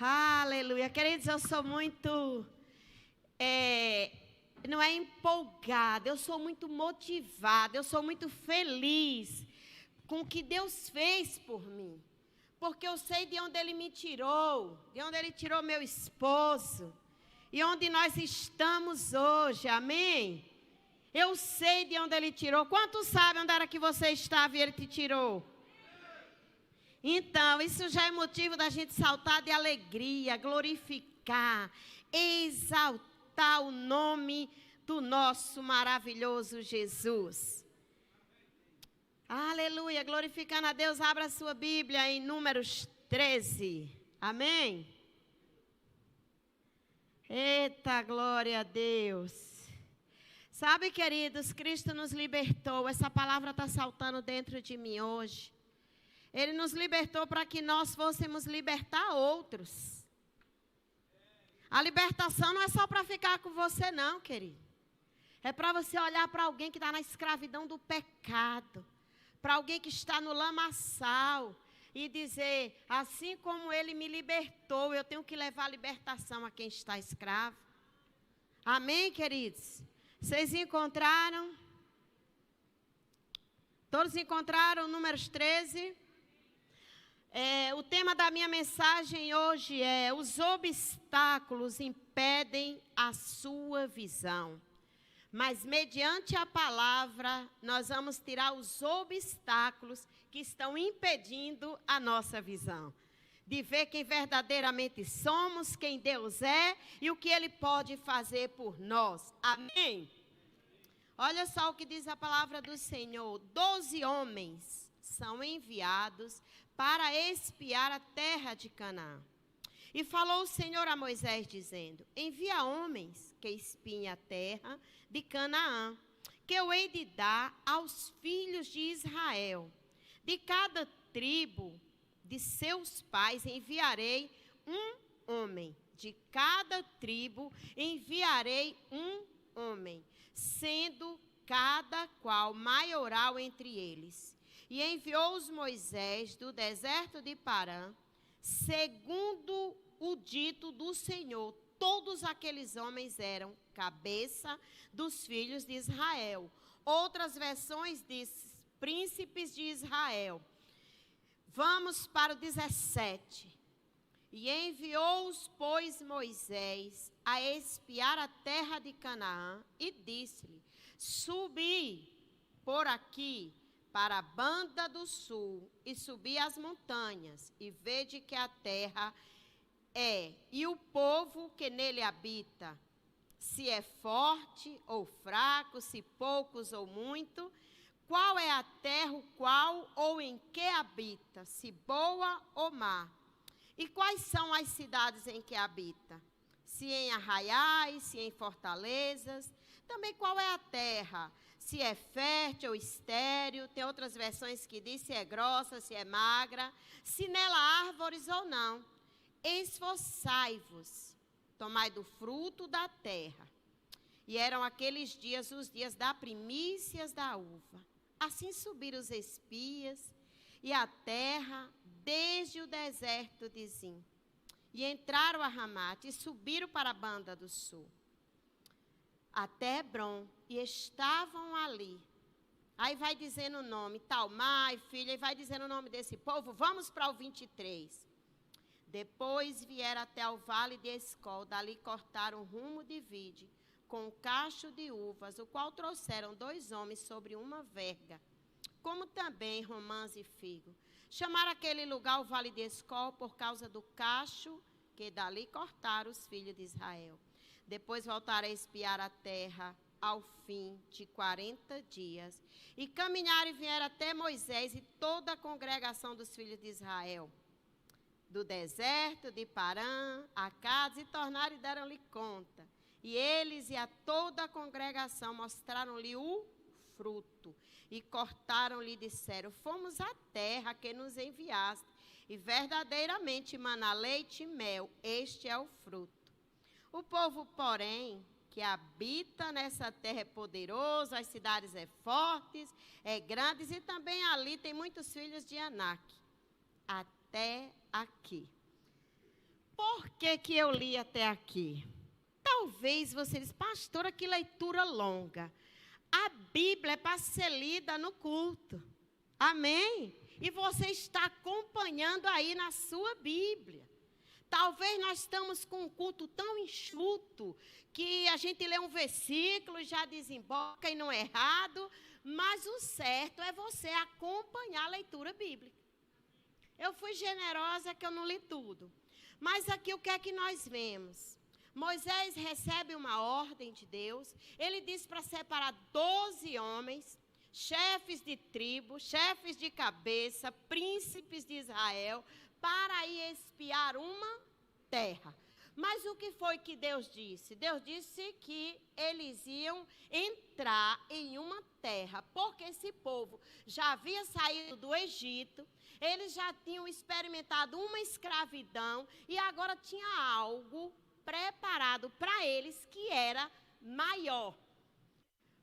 Aleluia. Queridos, eu sou muito, não é empolgada, eu sou muito motivada, eu sou muito feliz com o que Deus fez por mim. Porque eu sei de onde Ele me tirou, de onde Ele tirou meu esposo, e onde nós estamos hoje, amém? Eu sei de onde Ele tirou. Quantos sabem onde era que você estava e Ele te tirou? Então, isso já é motivo da gente saltar de alegria, glorificar, exaltar o nome do nosso maravilhoso Jesus. Aleluia, glorificando a Deus, abra a sua Bíblia em Números 13, amém? Eita, glória a Deus. Sabe, queridos, Cristo nos libertou, essa palavra está saltando dentro de mim hoje. Ele nos libertou para que nós fôssemos libertar outros. A libertação não é só para ficar com você não, querido. É para você olhar para alguém que está na escravidão do pecado. Para alguém que está no lamaçal. E dizer, assim como Ele me libertou, eu tenho que levar a libertação a quem está escravo. Amém, queridos? Vocês encontraram? Todos encontraram Números 13? O tema da minha mensagem hoje é: os obstáculos impedem a sua visão. Mas mediante a palavra, nós vamos tirar os obstáculos que estão impedindo a nossa visão. De ver quem verdadeiramente somos, quem Deus é e o que Ele pode fazer por nós. Amém? Olha só o que diz a palavra do Senhor. 12 homens são enviados para espiar a terra de Canaã. E falou o Senhor a Moisés, dizendo: envia homens que espiem a terra de Canaã, que eu hei de dar aos filhos de Israel. De cada tribo de seus pais enviarei um homem. De cada tribo enviarei um homem, sendo cada qual maioral entre eles. E enviou-os Moisés do deserto de Parã, segundo o dito do Senhor. Todos aqueles homens eram cabeça dos filhos de Israel. Outras versões diz príncipes de Israel. Vamos para o 17. E enviou-os, pois, Moisés a espiar a terra de Canaã e disse-lhe: subi por aqui para a banda do sul, e subi as montanhas, e vede que a terra e o povo que nele habita, se é forte ou fraco, se poucos ou muito, qual é a terra, o qual ou em que habita, se boa ou má, e quais são as cidades em que habita, se em arraiais, se em fortalezas, também qual é a terra, se é fértil ou estéril, tem outras versões que diz se é grossa, se é magra, se nela há árvores ou não. Esforçai-vos, tomai do fruto da terra. E eram aqueles dias os dias da primícias da uva. Assim subiram os espias e a terra desde o deserto de Zim. E entraram a Ramate e subiram para a banda do sul, até Hebron, e estavam ali. Aí vai dizendo o nome, Talmai, filha, e vai dizendo o nome desse povo. Vamos para o 23. Depois vieram até o vale de Escol, dali cortaram rumo de vide, com um cacho de uvas, o qual trouxeram 2 homens sobre uma verga, como também romãs e figo. Chamaram aquele lugar o vale de Escol por causa do cacho que dali cortaram os filhos de Israel. Depois voltaram a espiar a terra ao fim de 40 dias. E caminharam e vieram até Moisés e toda a congregação dos filhos de Israel, do deserto de Parã, a casa, e tornaram e deram-lhe conta. E eles e a toda a congregação mostraram-lhe o fruto. E cortaram-lhe e disseram: fomos à terra que nos enviaste, e verdadeiramente mana leite e mel, este é o fruto. O povo, porém, que habita nessa terra é poderoso, as cidades é fortes, é grandes, e também ali tem muitos filhos de Anak. Até aqui. Por que eu li até aqui? Talvez você diz, pastora, que leitura longa. A Bíblia é para ser lida no culto. Amém? E você está acompanhando aí na sua Bíblia. Talvez nós estamos com um culto tão enxuto que a gente lê um versículo e já desemboca e não é errado, mas o certo é você acompanhar a leitura bíblica. Eu fui generosa que eu não li tudo. Mas aqui o que é que nós vemos? Moisés recebe uma ordem de Deus. Ele diz para separar 12 homens, chefes de tribo, chefes de cabeça, príncipes de Israel, para ir espiar uma terra. Mas o que foi que Deus disse? Deus disse que eles iam entrar em uma terra, porque esse povo já havia saído do Egito, eles já tinham experimentado uma escravidão e agora tinha algo preparado para eles que era maior.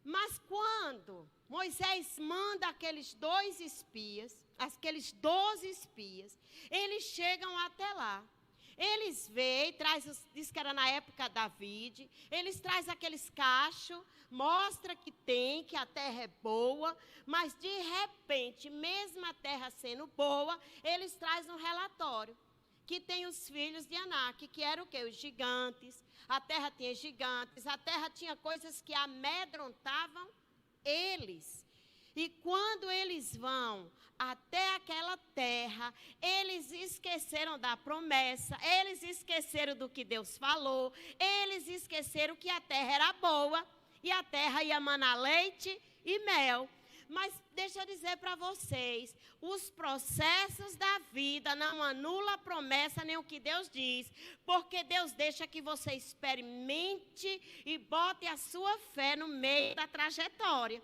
Mas quando Moisés manda aqueles 12 espias, eles chegam até lá. Eles veem, diz que era na época David, eles trazem aqueles cachos, mostra que a terra é boa, mas de repente, mesmo a terra sendo boa, eles trazem um relatório, que tem os filhos de Anak, que eram o quê? Os gigantes, a terra tinha gigantes, a terra tinha coisas que amedrontavam eles. E quando eles vão até aquela terra, eles esqueceram da promessa, eles esqueceram do que Deus falou, eles esqueceram que a terra era boa e a terra ia manar leite e mel. Mas deixa eu dizer para vocês, os processos da vida não anulam a promessa nem o que Deus diz, porque Deus deixa que você experimente e bote a sua fé no meio da trajetória.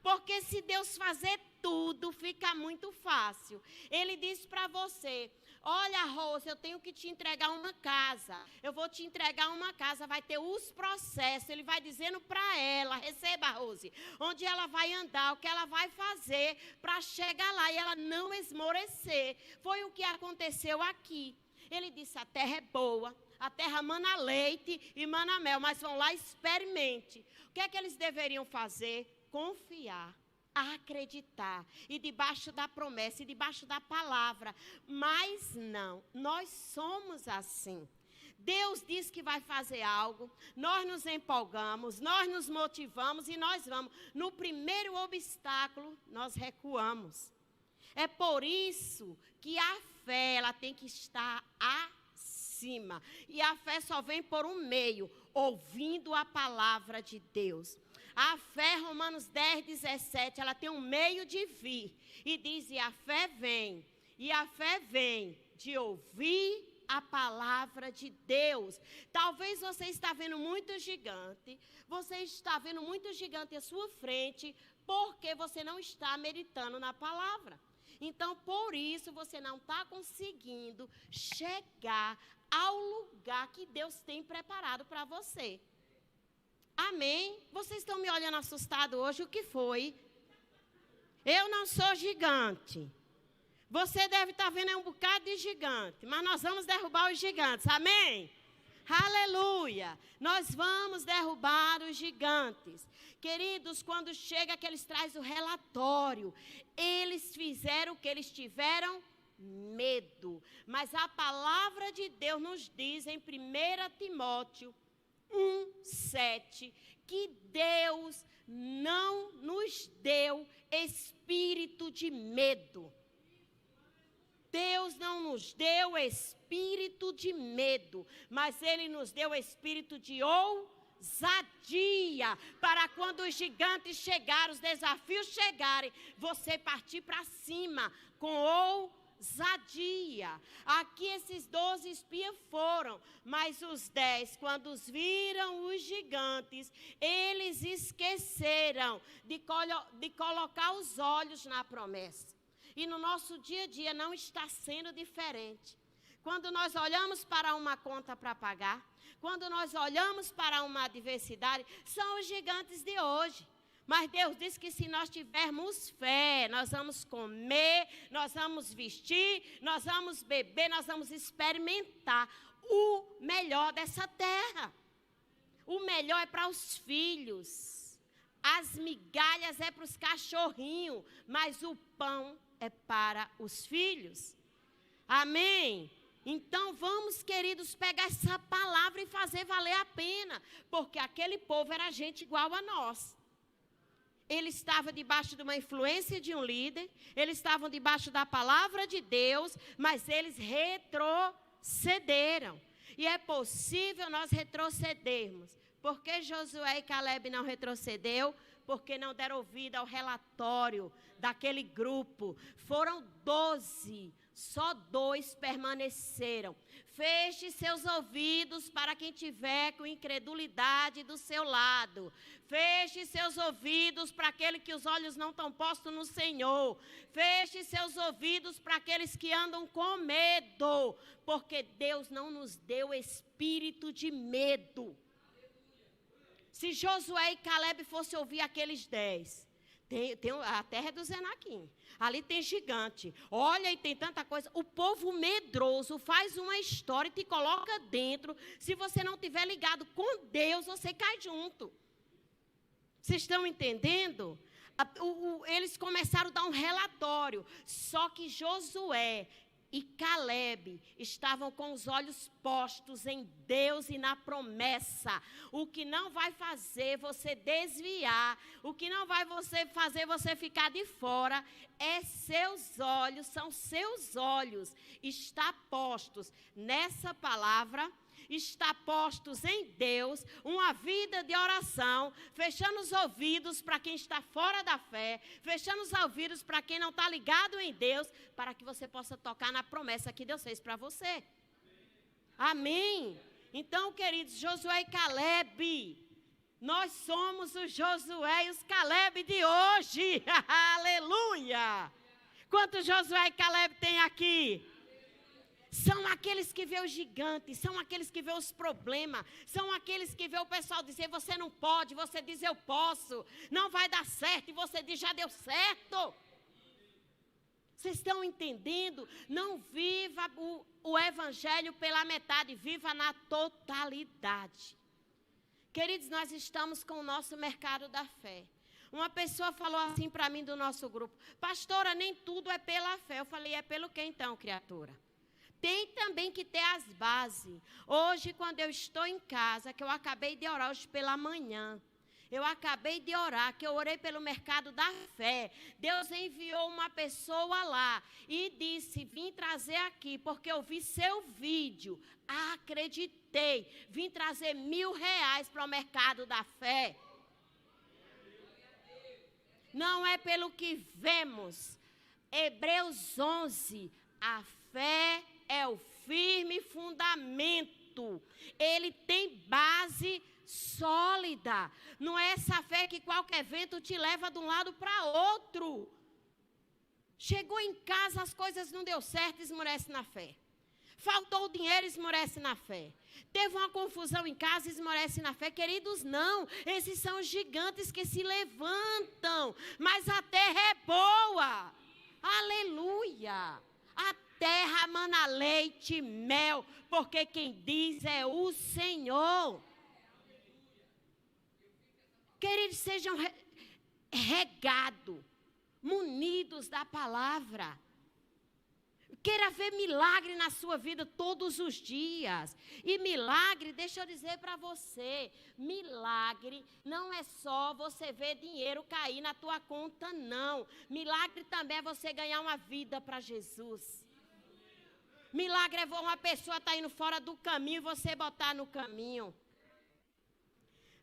Porque se Deus fazer tudo, fica muito fácil. Ele disse para você, olha, Rose, eu tenho que te entregar uma casa. Eu vou te entregar uma casa, vai ter os processos. Ele vai dizendo para ela, receba, Rose, onde ela vai andar, o que ela vai fazer para chegar lá e ela não esmorecer. Foi o que aconteceu aqui. Ele disse, a terra é boa, a terra mana leite e mana mel, mas vão lá e experimente. O que é que eles deveriam fazer? Confiar, acreditar, e debaixo da promessa, e debaixo da palavra. Mas não, nós somos assim. Deus diz que vai fazer algo, nós nos empolgamos, nós nos motivamos e nós vamos. No primeiro obstáculo, nós recuamos. É por isso que a fé, ela tem que estar acima. E a fé só vem por um meio, ouvindo a palavra de Deus. A fé, Romanos 10, 17, ela tem um meio de vir. E diz, e a fé vem de ouvir a palavra de Deus. Talvez você está vendo muito gigante, à sua frente, porque você não está meditando na palavra. Então, por isso, você não está conseguindo chegar ao lugar que Deus tem preparado para você. Amém? Vocês estão me olhando assustado hoje, o que foi? Eu não sou gigante. Você deve estar vendo um bocado de gigante, mas nós vamos derrubar os gigantes, amém? Aleluia! Nós vamos derrubar os gigantes. Queridos, quando chega que eles trazem o relatório, eles fizeram o que eles tiveram medo. Mas a palavra de Deus nos diz em 1 Timóteo 1:7, que Deus não nos deu espírito de medo. Deus não nos deu espírito de medo, mas Ele nos deu espírito de ousadia, para quando os gigantes chegarem, os desafios chegarem, você partir para cima com ousadia. Aqui esses 12 espias foram, mas os 10, quando os viram os gigantes, eles esqueceram de colocar os olhos na promessa. E no nosso dia a dia não está sendo diferente. Quando nós olhamos para uma conta para pagar, quando nós olhamos para uma adversidade, são os gigantes de hoje. Mas Deus diz que se nós tivermos fé, nós vamos comer, nós vamos vestir, nós vamos beber, nós vamos experimentar o melhor dessa terra. O melhor é para os filhos. As migalhas é para os cachorrinhos, mas o pão é para os filhos. Amém? Então vamos, queridos, pegar essa palavra e fazer valer a pena, porque aquele povo era gente igual a nós. Ele estava debaixo de uma influência de um líder, eles estavam debaixo da palavra de Deus, mas eles retrocederam. E é possível nós retrocedermos. Por que Josué e Caleb não retrocedeu? Porque não deram ouvido ao relatório daquele grupo. Foram 12, só 2 permaneceram. Feche seus ouvidos para quem tiver com incredulidade do seu lado. Feche seus ouvidos para aquele que os olhos não estão postos no Senhor. Feche seus ouvidos para aqueles que andam com medo. Porque Deus não nos deu espírito de medo. Se Josué e Caleb fossem ouvir aqueles 10, a terra é do Zenaquim, ali tem gigante, olha e tem tanta coisa. O povo medroso faz uma história e te coloca dentro. Se você não estiver ligado com Deus, você cai junto. Vocês estão entendendo? Eles começaram a dar um relatório, só que Josué e Caleb estavam com os olhos postos em Deus e na promessa. O que não vai fazer você desviar, o que não vai fazer você ficar de fora, são seus olhos. Está postos nessa palavra, está postos em Deus, uma vida de oração, fechando os ouvidos para quem está fora da fé, fechando os ouvidos para quem não está ligado em Deus, para que você possa tocar na promessa que Deus fez para você. Amém? Então, queridos, Josué e Caleb, nós somos o Josué e os Caleb de hoje. Aleluia! Quantos Josué e Caleb tem aqui? São aqueles que vê os gigantes, são aqueles que vê os problemas, são aqueles que vê o pessoal dizer, você não pode, você diz, eu posso, não vai dar certo, e você diz, já deu certo. Vocês estão entendendo? Não viva o evangelho pela metade, viva na totalidade. Queridos, nós estamos com o nosso mercado da fé. Uma pessoa falou assim para mim do nosso grupo, pastora, nem tudo é pela fé. Eu falei, é pelo que então, criatura? Tem também que ter as bases. Hoje, quando eu estou em casa, que eu acabei de orar hoje pela manhã, eu acabei de orar, que eu orei pelo mercado da fé. Deus enviou uma pessoa lá e disse, vim trazer aqui, porque eu vi seu vídeo, acreditei, vim trazer R$1.000 para o mercado da fé. Não é pelo que vemos. Hebreus 11, a fé é o firme fundamento. Ele tem base sólida. Não é essa fé que qualquer vento te leva de um lado para outro. Chegou em casa, as coisas não deu certo, esmorece na fé. Faltou o dinheiro, esmorece na fé. Teve uma confusão em casa, esmorece na fé. Queridos, não. Esses são os gigantes que se levantam. Mas a terra é boa. Aleluia. A terra mana leite e mel, porque quem diz é o Senhor. Queridos, sejam regados, munidos da palavra. Queira ver milagre na sua vida todos os dias. E milagre, deixa eu dizer para você, milagre não é só você ver dinheiro cair na tua conta, não. Milagre também é você ganhar uma vida para Jesus. Milagre é uma pessoa estar indo fora do caminho e você botar no caminho.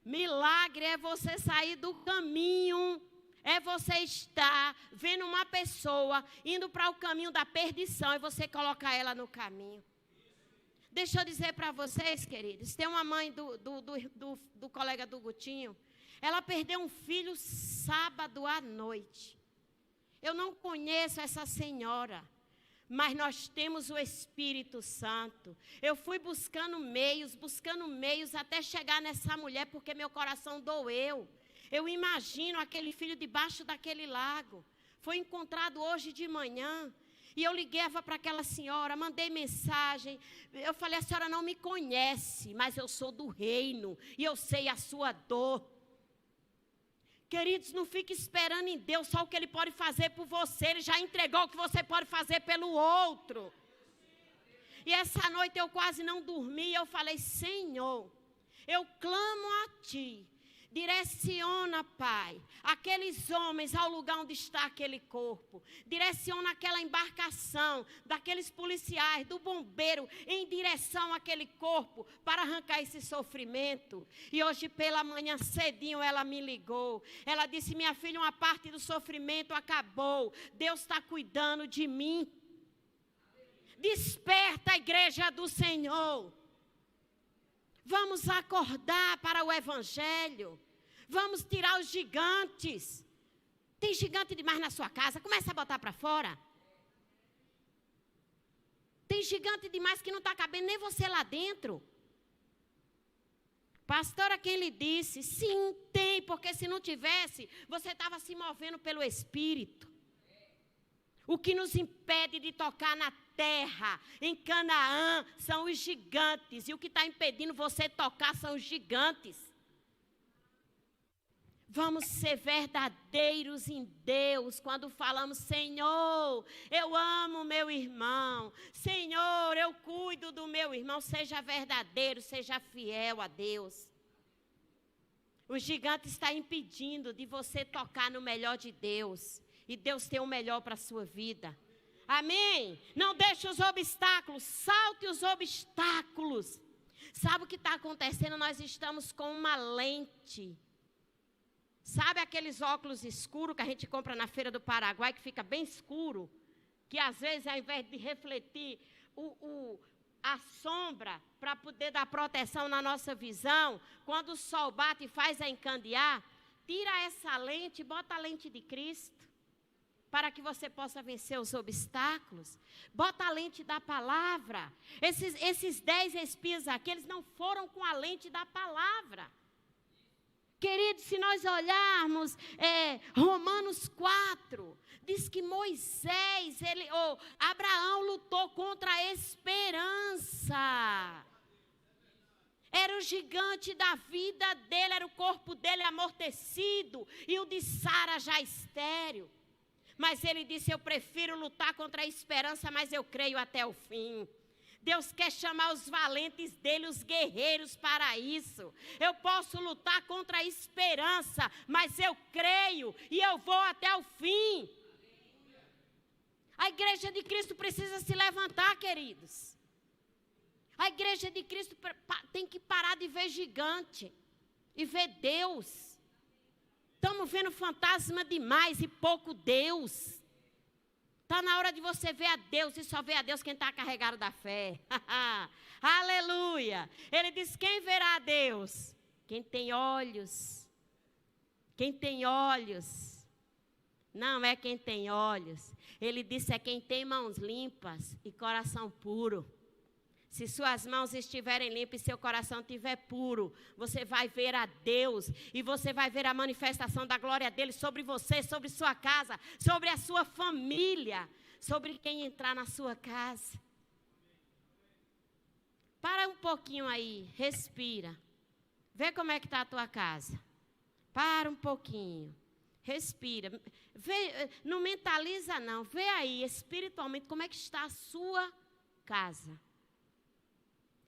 Milagre é você sair do caminho. É você estar vendo uma pessoa indo para o caminho da perdição e você colocar ela no caminho. Deixa eu dizer para vocês, queridos, tem uma mãe do colega do Gutinho, ela perdeu um filho sábado à noite. Eu não conheço essa senhora, mas nós temos o Espírito Santo. Eu fui buscando meios até chegar nessa mulher, porque meu coração doeu. Eu imagino aquele filho debaixo daquele lago. Foi encontrado hoje de manhã. E eu ligava para aquela senhora, mandei mensagem. Eu falei, a senhora não me conhece, mas eu sou do reino e eu sei a sua dor. Queridos, não fique esperando em Deus só o que Ele pode fazer por você. Ele já entregou o que você pode fazer pelo outro. E essa noite eu quase não dormi. Eu falei, Senhor, eu clamo a Ti. Direciona, Pai, aqueles homens ao lugar onde está aquele corpo. Direciona aquela embarcação daqueles policiais, do bombeiro, em direção àquele corpo, para arrancar esse sofrimento. E hoje pela manhã cedinho ela me ligou. Ela disse, minha filha, uma parte do sofrimento acabou. Deus está cuidando de mim. Desperta a igreja do Senhor. Vamos acordar para o Evangelho. Vamos tirar os gigantes. Tem gigante demais na sua casa, começa a botar para fora. Tem gigante demais que não está cabendo nem você lá dentro. Pastora, quem lhe disse? Sim, tem, porque se não tivesse, você estava se movendo pelo Espírito. O que nos impede de tocar na terra, em Canaã, são os gigantes. E o que está impedindo você tocar são os gigantes. Vamos ser verdadeiros em Deus quando falamos, Senhor, eu amo meu irmão. Senhor, eu cuido do meu irmão. Seja verdadeiro, seja fiel a Deus. O gigante está impedindo de você tocar no melhor de Deus. E Deus tem o melhor para a sua vida. Amém? Não deixe os obstáculos, salte os obstáculos. Sabe o que está acontecendo? Nós estamos com uma lente. Sabe aqueles óculos escuros que a gente compra na Feira do Paraguai, que fica bem escuro? Que às vezes, ao invés de refletir a sombra, para poder dar proteção na nossa visão, quando o sol bate e faz a encandear, tira essa lente e bota a lente de Cristo. Para que você possa vencer os obstáculos. Bota a lente da palavra. Esses 10 espias aqui, eles não foram com a lente da palavra. Queridos, se nós olharmos Romanos 4, diz que Moisés, Abraão lutou contra a esperança. Era o gigante da vida dele, era o corpo dele amortecido e o de Sara já estéril. Mas ele disse, eu prefiro lutar contra a esperança, mas eu creio até o fim. Deus quer chamar os valentes dele, os guerreiros para isso. Eu posso lutar contra a esperança, mas eu creio e eu vou até o fim. A igreja de Cristo precisa se levantar, queridos. A igreja de Cristo tem que parar de ver gigante e ver Deus. Estamos vendo fantasma demais e pouco Deus. Está na hora de você ver a Deus e só ver a Deus quem está carregado da fé. Aleluia. Ele diz, quem verá a Deus? Quem tem olhos. Quem tem olhos. Não é quem tem olhos. Ele disse, é quem tem mãos limpas e coração puro. Se suas mãos estiverem limpas e seu coração estiver puro, você vai ver a Deus e você vai ver a manifestação da glória dele sobre você, sobre sua casa, sobre a sua família, sobre quem entrar na sua casa. Para um pouquinho aí, respira. Vê como é que está a tua casa. Para um pouquinho, respira. Vê, não mentaliza não, vê aí espiritualmente como é que está a sua casa.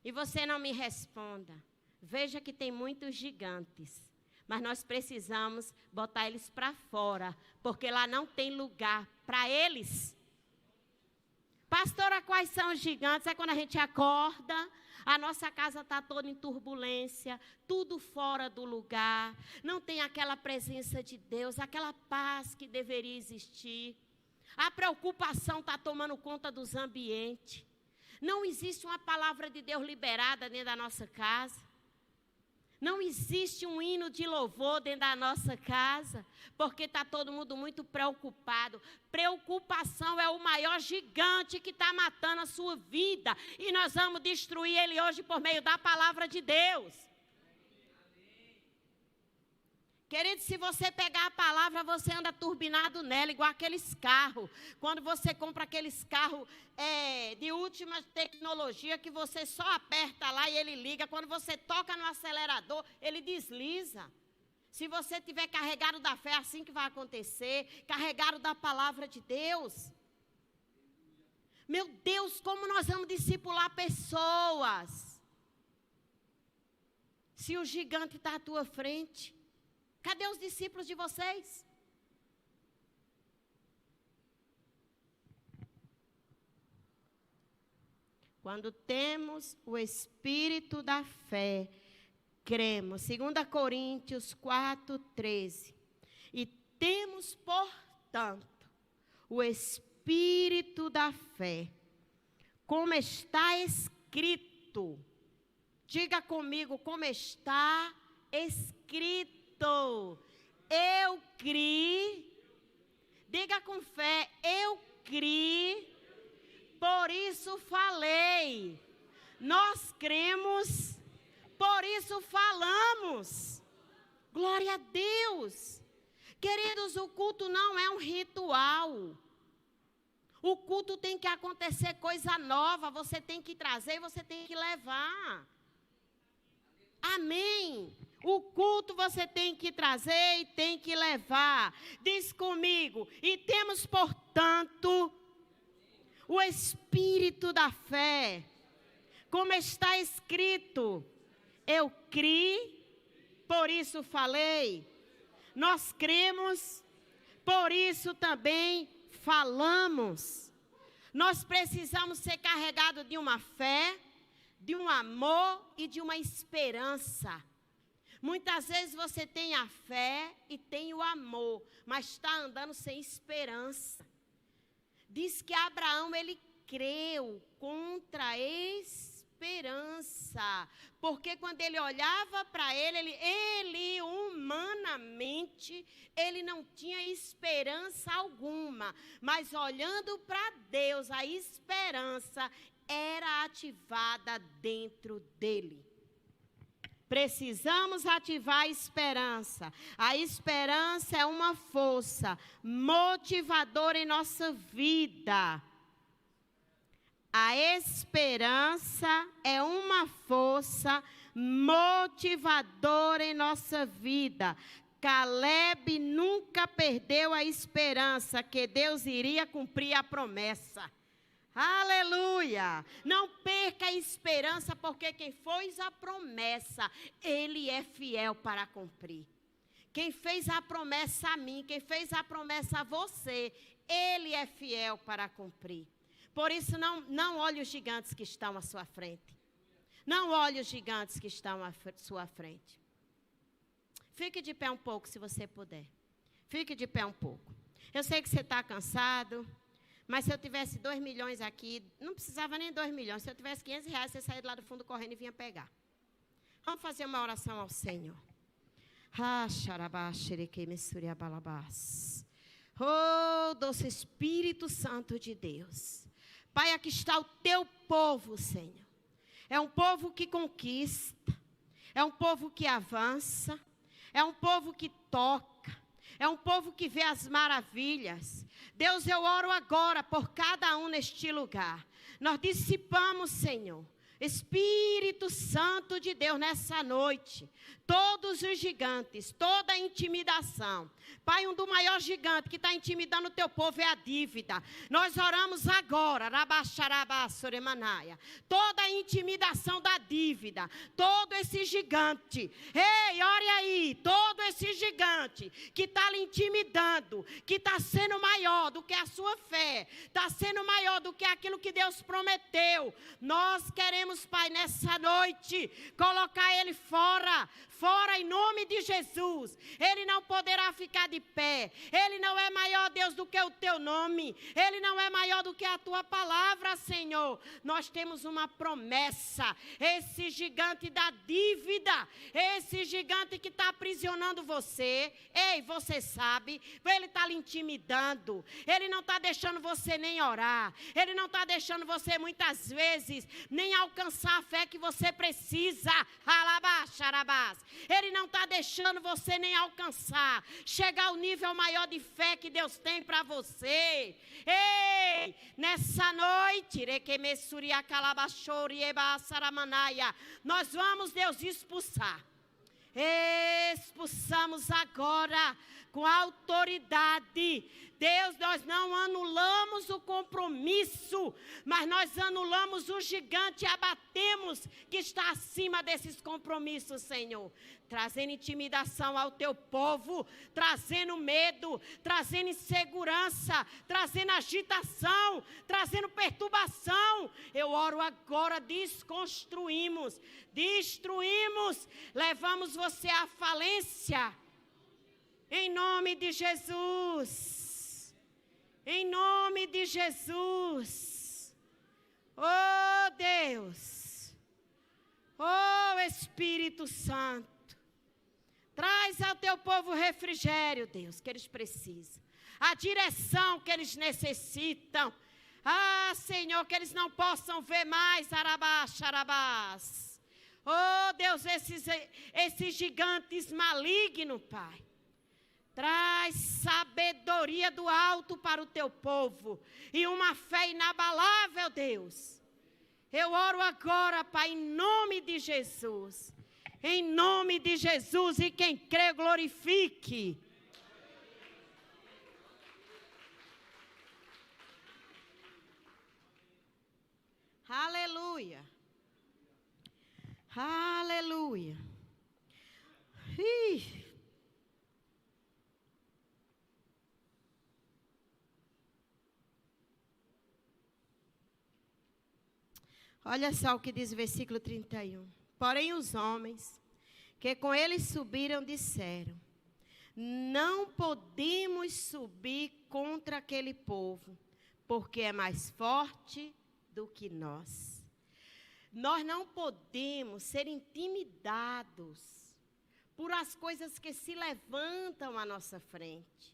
E você não me responda. Veja que tem muitos gigantes. Mas nós precisamos botar eles para fora. Porque lá não tem lugar para eles. Pastora, quais são os gigantes? É quando a gente acorda, a nossa casa está toda em turbulência, tudo fora do lugar. Não tem aquela presença de Deus, aquela paz que deveria existir. A preocupação está tomando conta dos ambientes. Não existe uma palavra de Deus liberada dentro da nossa casa. Não existe um hino de louvor dentro da nossa casa, porque está todo mundo muito preocupado. Preocupação é o maior gigante que está matando a sua vida. E nós vamos destruir ele hoje por meio da palavra de Deus. Querido, se você pegar a palavra, você anda turbinado nela, igual aqueles carros. Quando você compra aqueles carros de última tecnologia, que você só aperta lá e ele liga. Quando você toca no acelerador, ele desliza. Se você estiver carregado da fé, é assim que vai acontecer. Carregado da palavra de Deus. Meu Deus, como nós vamos discipular pessoas? Se o gigante está à tua frente. Cadê os discípulos de vocês? Quando temos o espírito da fé, cremos. 2 Coríntios 4:13. E temos, portanto, o espírito da fé, como está escrito. Diga comigo, como está escrito. Eu criei, diga com fé, eu criei, por isso falei. Nós cremos, por isso falamos. Glória a Deus. Queridos, o culto não é um ritual. O culto tem que acontecer coisa nova, você tem que trazer, você tem que levar. Amém. O culto você tem que trazer e tem que levar. Diz comigo. E temos, portanto, o espírito da fé. Como está escrito. Eu criei, por isso falei. Nós cremos, por isso também falamos. Nós precisamos ser carregados de uma fé, de um amor e de uma esperança. Muitas vezes você tem a fé e tem o amor, mas está andando sem esperança. Diz que Abraão, ele creu contra a esperança. Porque quando ele olhava para ele humanamente, ele não tinha esperança alguma. Mas olhando para Deus, a esperança era ativada dentro dele. Precisamos ativar a esperança. A esperança é uma força motivadora em nossa vida. A esperança é uma força motivadora em nossa vida. Caleb nunca perdeu a esperança que Deus iria cumprir a promessa. Aleluia! Não perca a esperança, porque quem fez a promessa, Ele é fiel para cumprir. Quem fez a promessa a mim, quem fez a promessa a você, Ele é fiel para cumprir. Por isso, não olhe os gigantes que estão à sua frente. Não olhe os gigantes que estão à sua frente. Fique de pé um pouco, se você puder. Fique de pé um pouco. Eu sei que você está cansado. Mas se eu tivesse 2 milhões aqui, não precisava nem 2 milhões. Se eu tivesse 500 reais, você saía lá do fundo correndo e vinha pegar. Vamos fazer uma oração ao Senhor. Oh, doce Espírito Santo de Deus. Pai, aqui está o teu povo, Senhor. É um povo que conquista. É um povo que avança. É um povo que toca. É um povo que vê as maravilhas. Deus, eu oro agora por cada um neste lugar. Nós dissipamos, Senhor, Espírito Santo de Deus, nessa noite, todos os gigantes, toda a intimidação. Pai, um do maior gigante que está intimidando o teu povo é a dívida. Nós oramos agora, toda a intimidação da dívida, todo esse gigante, ei, ore aí, todo esse gigante que está lhe intimidando, que está sendo maior do que a sua fé, está sendo maior do que aquilo que Deus prometeu. Nós queremos, Pai, nessa noite, colocar ele fora em nome de Jesus. Ele não poderá ficar de pé. Ele não é maior, Deus, do que o teu nome. Ele não é maior do que a tua palavra, Senhor. Nós temos uma promessa. Esse gigante da dívida, esse gigante que está aprisionando você, ei, você sabe, ele está lhe intimidando. Ele não está deixando você nem orar. Ele não está deixando você muitas vezes nem alcançar alcançar a fé que você precisa. Ele não está deixando você nem alcançar, chegar ao nível maior de fé que Deus tem para você. Ei, nessa noite, nós vamos, Deus, expulsar. Expulsamos agora com autoridade. Deus, nós não anulamos o compromisso, mas nós anulamos o gigante e abatemos que está acima desses compromissos, Senhor. Trazendo intimidação ao teu povo, trazendo medo, trazendo insegurança, trazendo agitação, trazendo perturbação. Eu oro agora, desconstruímos, destruímos, levamos você à falência. Em nome de Jesus. Em nome de Jesus. Oh Deus. Oh Espírito Santo. Traz ao teu povo refrigério, Deus, que eles precisam. A direção que eles necessitam. Ah, Senhor, que eles não possam ver mais, arabás. Oh Deus, esses gigantes malignos, Pai. Traz sabedoria do alto para o teu povo e uma fé inabalável, Deus. Eu oro agora, Pai, em nome de Jesus. Em nome de Jesus, e quem crê, glorifique. Aleluia. Aleluia. Ih. Olha só o que diz o versículo 31. Porém os homens que com eles subiram disseram: não podemos subir contra aquele povo, porque é mais forte do que nós. Nós não podemos ser intimidados por as coisas que se levantam à nossa frente.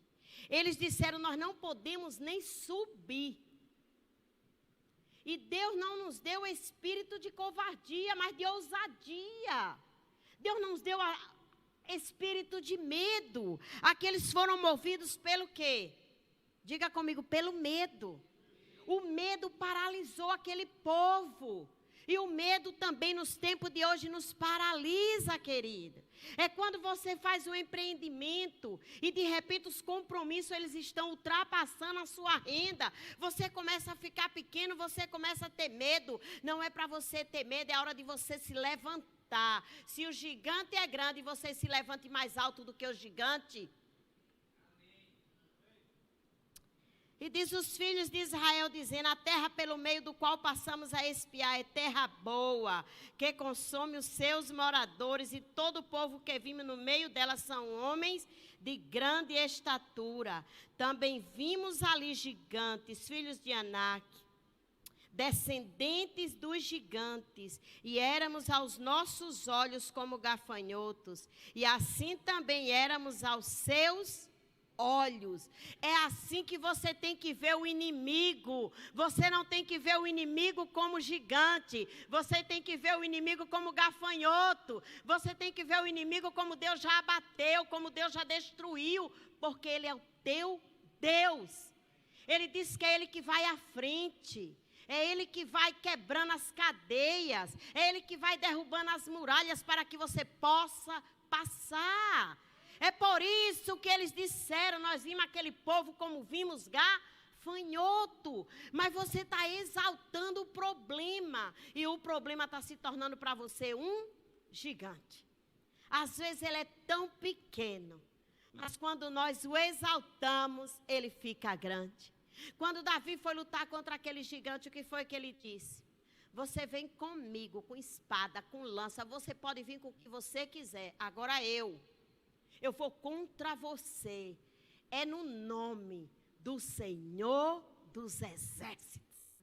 Eles disseram: nós não podemos nem subir. E Deus não nos deu espírito de covardia, mas de ousadia. Deus não nos deu espírito de medo. Aqueles foram movidos pelo quê? Diga comigo, pelo medo. O medo paralisou aquele povo. E o medo também nos tempos de hoje nos paralisa, querida. É quando você faz um empreendimento e de repente os compromissos eles estão ultrapassando a sua renda. Você começa a ficar pequeno, você começa a ter medo. Não é para você ter medo, é a hora de você se levantar. Se o gigante é grande, você se levante mais alto do que o gigante. E diz os filhos de Israel, dizendo: a terra pelo meio do qual passamos a espiar é terra boa, que consome os seus moradores, e todo o povo que vimos no meio dela são homens de grande estatura. Também vimos ali gigantes, filhos de Anak, descendentes dos gigantes, e éramos aos nossos olhos como gafanhotos, e assim também éramos aos seus olhos. É assim que você tem que ver o inimigo. Você não tem que ver o inimigo como gigante. Você tem que ver o inimigo como gafanhoto. Você tem que ver o inimigo como Deus já abateu, como Deus já destruiu, porque Ele é o teu Deus. Ele diz que é Ele que vai à frente. É Ele que vai quebrando as cadeias. É Ele que vai derrubando as muralhas para que você possa passar. É por isso que eles disseram: nós vimos aquele povo como vimos gafanhoto. Mas você está exaltando o problema. E o problema está se tornando para você um gigante. Às vezes ele é tão pequeno, mas quando nós o exaltamos, ele fica grande. Quando Davi foi lutar contra aquele gigante, o que foi que ele disse? Você vem comigo com espada, com lança, você pode vir com o que você quiser. Agora eu vou contra você. É no nome do Senhor dos Exércitos.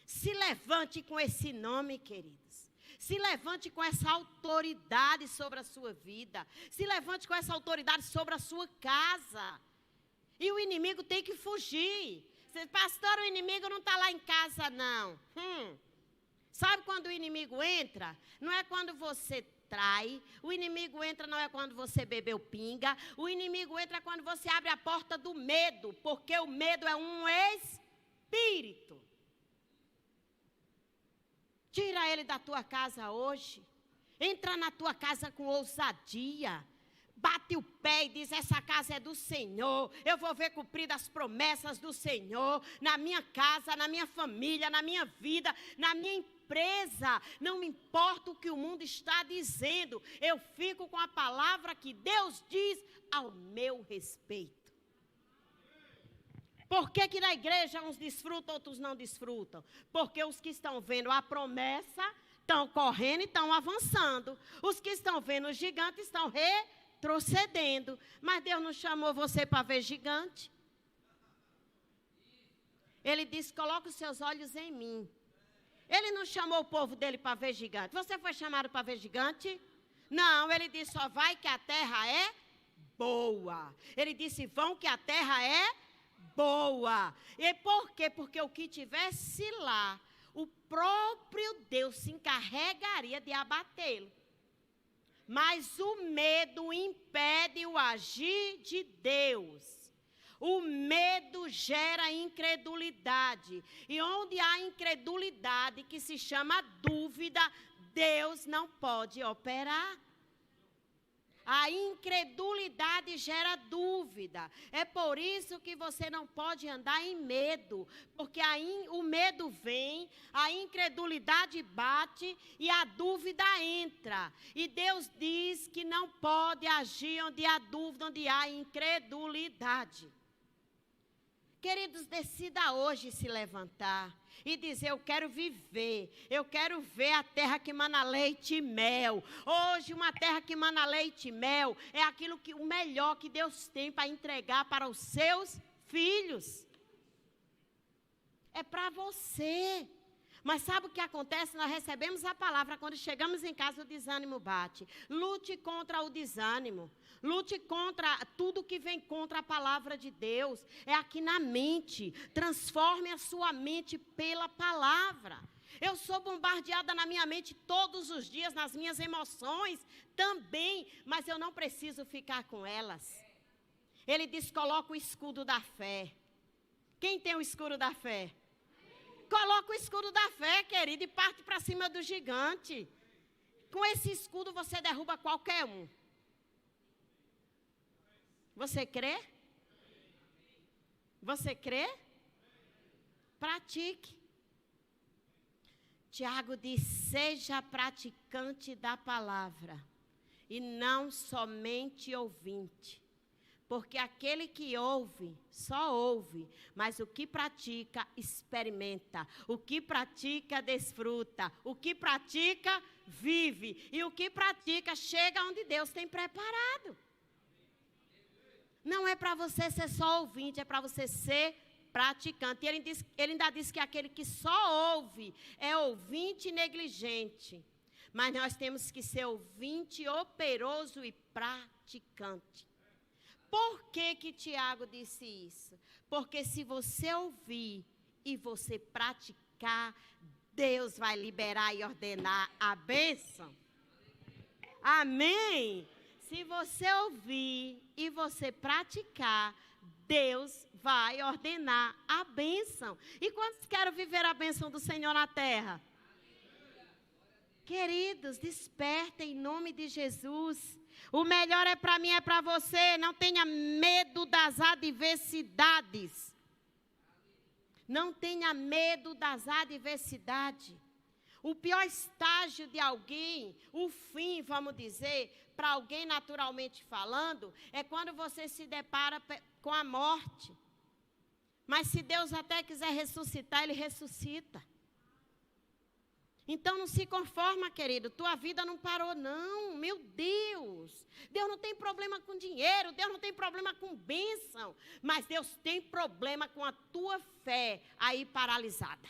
Se levante com esse nome, queridos. Se levante com essa autoridade sobre a sua vida. Se levante com essa autoridade sobre a sua casa. E o inimigo tem que fugir. Pastor, o inimigo não está lá em casa, não. Sabe quando o inimigo entra? Não é quando você trai, o inimigo entra não é quando você bebeu pinga, o inimigo entra quando você abre a porta do medo, porque o medo é um espírito. Tira ele da tua casa hoje, entra na tua casa com ousadia, bate o pé e diz, essa casa é do Senhor, eu vou ver cumpridas as promessas do Senhor, na minha casa, na minha família, na minha vida, na minha empresa, não me importa o que o mundo está dizendo, eu fico com a palavra que Deus diz ao meu respeito. Por que na igreja uns desfrutam, outros não desfrutam? Porque os que estão vendo a promessa estão correndo e estão avançando. Os que estão vendo os gigantes estão retrocedendo. Mas Deus não chamou você para ver gigante. Ele disse, coloca os seus olhos em mim. Ele não chamou o povo dele para ver gigante. Você foi chamado para ver gigante? Não, ele disse, só vai que a terra é boa. Ele disse, vão que a terra é boa. E por quê? Porque o que tivesse lá, o próprio Deus se encarregaria de abatê-lo. Mas o medo impede o agir de Deus. O medo gera incredulidade. E onde há incredulidade, que se chama dúvida, Deus não pode operar. A incredulidade gera dúvida. É por isso que você não pode andar em medo. Porque o medo vem, a incredulidade bate e a dúvida entra. E Deus diz que não pode agir onde há dúvida, onde há incredulidade. Queridos, decida hoje se levantar e dizer, eu quero viver, eu quero ver a terra que mana leite e mel. Hoje uma terra que mana leite e mel é aquilo que o melhor que Deus tem para entregar para os seus filhos. É para você. Mas sabe o que acontece? Nós recebemos a palavra, quando chegamos em casa o desânimo bate. Lute contra o desânimo. Lute contra tudo que vem contra a palavra de Deus. É aqui na mente. Transforme a sua mente pela palavra. Eu sou bombardeada na minha mente todos os dias, nas minhas emoções também. Mas eu não preciso ficar com elas. Ele diz, coloca o escudo da fé. Quem tem o escudo da fé? Coloca o escudo da fé, querido, e parte para cima do gigante. Com esse escudo você derruba qualquer um. Você crê? Você crê? Pratique. Tiago diz, seja praticante da palavra e não somente ouvinte. Porque aquele que ouve, só ouve, mas o que pratica, experimenta. O que pratica, desfruta. O que pratica, vive. E o que pratica, chega onde Deus tem preparado. Não é para você ser só ouvinte, é para você ser praticante. E ele ainda diz que aquele que só ouve é ouvinte negligente. Mas nós temos que ser ouvinte operoso e praticante. Por que Tiago disse isso? Porque se você ouvir e você praticar, Deus vai liberar e ordenar a bênção. Amém? Se você ouvir e você praticar, Deus vai ordenar a bênção. E quantos querem viver a bênção do Senhor na terra? Queridos, despertem em nome de Jesus. O melhor é para mim, é para você. Não tenha medo das adversidades. Não tenha medo das adversidades. O pior estágio de alguém, o fim, vamos dizer, para alguém naturalmente falando, é quando você se depara com a morte. Mas se Deus até quiser ressuscitar, Ele ressuscita. Então não se conforma, querido, tua vida não parou não, meu Deus. Deus não tem problema com dinheiro, Deus não tem problema com bênção, mas Deus tem problema com a tua fé aí paralisada.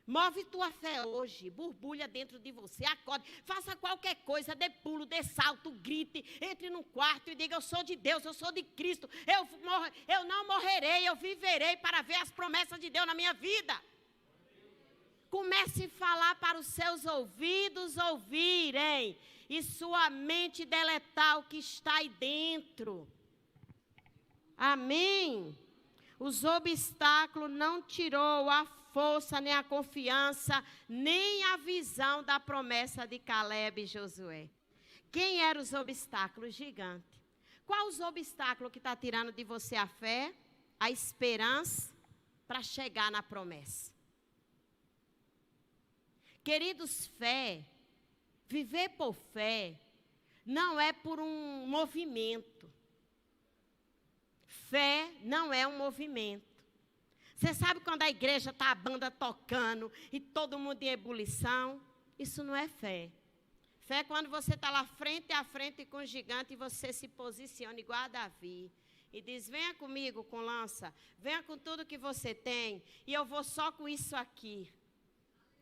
Move tua fé hoje, borbulha dentro de você, acorde, faça qualquer coisa, dê pulo, dê salto, grite, entre num quarto e diga, eu sou de Deus, eu sou de Cristo, eu não morrerei, eu viverei para ver as promessas de Deus na minha vida. Comece a falar para os seus ouvidos ouvirem e sua mente deletar o que está aí dentro. Amém? Os obstáculos não tirou a força, nem a confiança, nem a visão da promessa de Caleb e Josué. Quem eram os obstáculos? Gigantes. Qual os obstáculos que está tirando de você a fé, a esperança para chegar na promessa? Queridos, fé, viver por fé, não é por um movimento. Fé não é um movimento. Você sabe quando a igreja está a banda tocando e todo mundo em ebulição? Isso não é fé. Fé é quando você está lá frente a frente com o gigante e você se posiciona igual a Davi. E diz, venha comigo com lança, venha com tudo que você tem e eu vou só com isso aqui.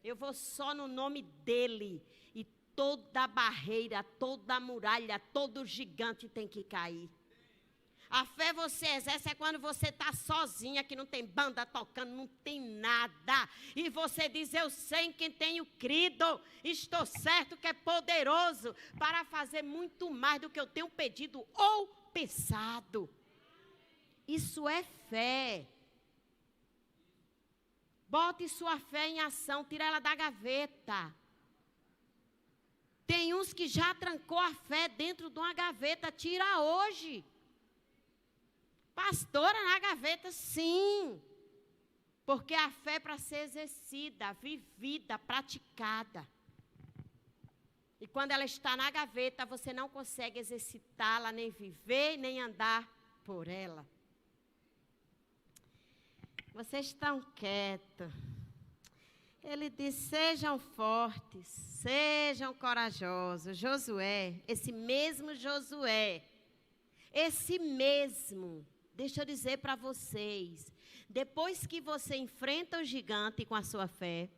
Eu vou só no nome dele. E toda barreira, toda muralha, todo gigante tem que cair. A fé você exerce é quando você está sozinha, que não tem banda tocando, não tem nada. E você diz, eu sei em quem tenho crido, estou certo que é poderoso para fazer muito mais do que eu tenho pedido ou pensado. Isso é fé. Bote sua fé em ação, tira ela da gaveta. Tem uns que já trancou a fé dentro de uma gaveta, tira hoje. Pastora, na gaveta, sim. Porque a fé é para ser exercida, vivida, praticada. E quando ela está na gaveta, você não consegue exercitá-la, nem viver, nem andar por ela. Vocês estão quietos. Ele diz, sejam fortes, sejam corajosos. Josué, esse mesmo Josué, esse mesmo, deixa eu dizer para vocês, depois que você enfrenta o gigante com a sua fé,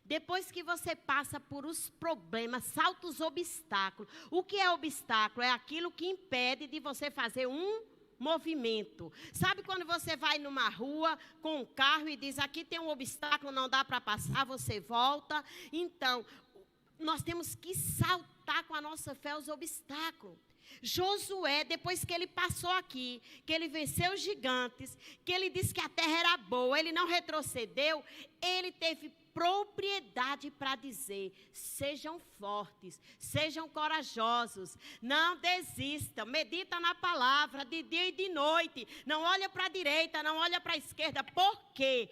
depois que você passa por os problemas, salta os obstáculos. O que é obstáculo? É aquilo que impede de você fazer um movimento. Sabe quando você vai numa rua com um carro e diz, aqui tem um obstáculo, não dá para passar, você volta? Então, nós temos que saltar com a nossa fé os obstáculos. Josué, depois que ele passou aqui, que ele venceu os gigantes, que ele disse que a terra era boa, ele não retrocedeu, ele teve propriedade para dizer, sejam fortes, sejam corajosos, não desistam, medita na palavra de dia e de noite, não olha para a direita, não olha para a esquerda, porque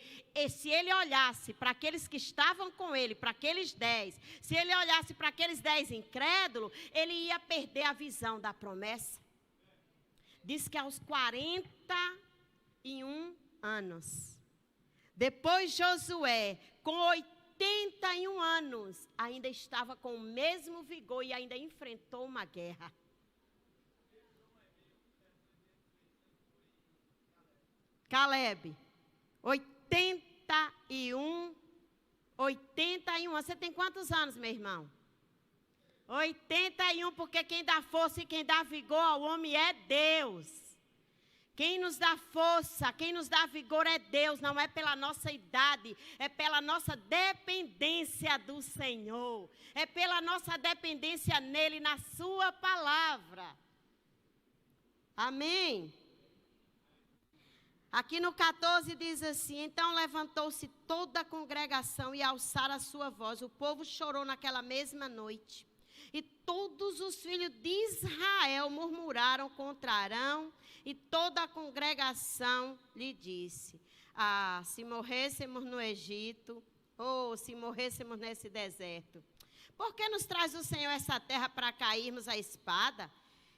se ele olhasse para aqueles que estavam com ele, para aqueles 10, se ele olhasse para aqueles 10 incrédulos, ele ia perder a visão da promessa. Diz que aos 41 anos, depois Josué, com 81 anos, ainda estava com o mesmo vigor e ainda enfrentou uma guerra. Caleb, 81 anos. Você tem quantos anos, meu irmão? 81, porque quem dá força e quem dá vigor ao homem é Deus. Quem nos dá força, quem nos dá vigor é Deus, não é pela nossa idade, é pela nossa dependência do Senhor, é pela nossa dependência nele, na sua palavra. Amém? Aqui no 14 diz assim, então levantou-se toda a congregação e alçaram a sua voz, o povo chorou naquela mesma noite. E todos os filhos de Israel murmuraram contra Arão, e toda a congregação lhe disse, se morrêssemos no Egito, ou se morrêssemos nesse deserto, por que nos traz o Senhor essa terra para cairmos à espada,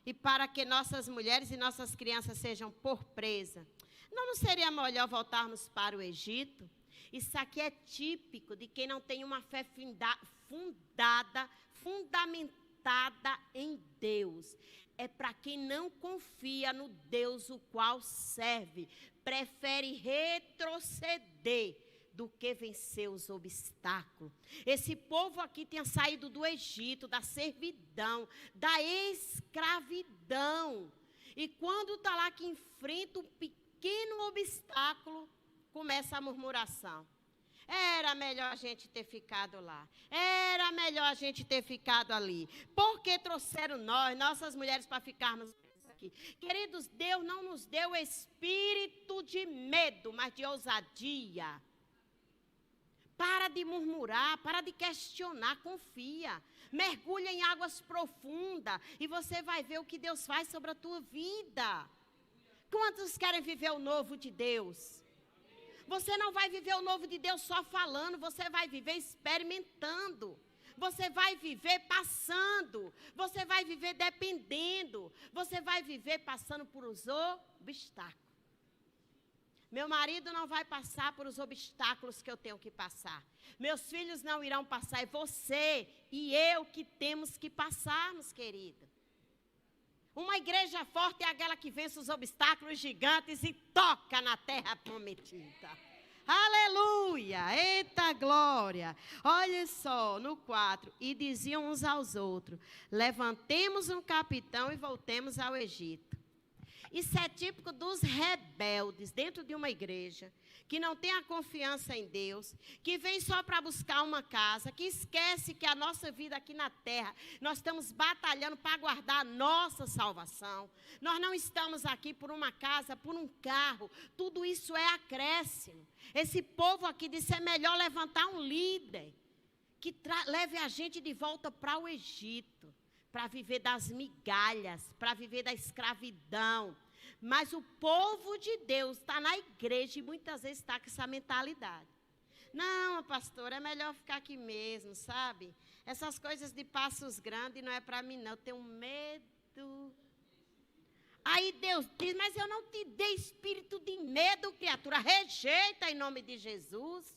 e para que nossas mulheres e nossas crianças sejam por presa? Não seria melhor voltarmos para o Egito? Isso aqui é típico de quem não tem uma fé fundamentada em Deus. É para quem não confia no Deus o qual serve, prefere retroceder do que vencer os obstáculos. Esse povo aqui tinha saído do Egito, da servidão, da escravidão. E quando está lá que enfrenta um pequeno obstáculo, começa a murmuração. Era melhor a gente ter ficado lá. Era melhor a gente ter ficado ali. Por que trouxeram nossas mulheres, para ficarmos aqui? Queridos, Deus não nos deu espírito de medo, mas de ousadia. Para de murmurar, para de questionar, confia. Mergulha em águas profundas e você vai ver o que Deus faz sobre a tua vida. Quantos querem viver o novo de Deus? Você não vai viver o novo de Deus só falando, você vai viver experimentando. Você vai viver passando, você vai viver dependendo, você vai viver passando por os obstáculos. Meu marido não vai passar por os obstáculos que eu tenho que passar. Meus filhos não irão passar, é você e eu que temos que passarmos, querida. Uma igreja forte é aquela que vence os obstáculos gigantes e toca na terra prometida. Aleluia! Eita glória! Olha só, no 4. E diziam uns aos outros: levantemos um capitão e voltemos ao Egito. Isso é típico dos rebeldes dentro de uma igreja, que não tem a confiança em Deus, que vem só para buscar uma casa, que esquece que a nossa vida aqui na terra, nós estamos batalhando para guardar a nossa salvação. Nós não estamos aqui por uma casa, por um carro, tudo isso é acréscimo. Esse povo aqui disse: é melhor levantar um líder, que leve a gente de volta para o Egito, para viver das migalhas, para viver da escravidão. Mas o povo de Deus está na igreja e muitas vezes está com essa mentalidade. Não, pastor, é melhor ficar aqui mesmo, sabe? Essas coisas de passos grandes não é para mim, não. Eu tenho medo. Aí Deus diz: mas eu não te dei espírito de medo, criatura. Rejeita em nome de Jesus.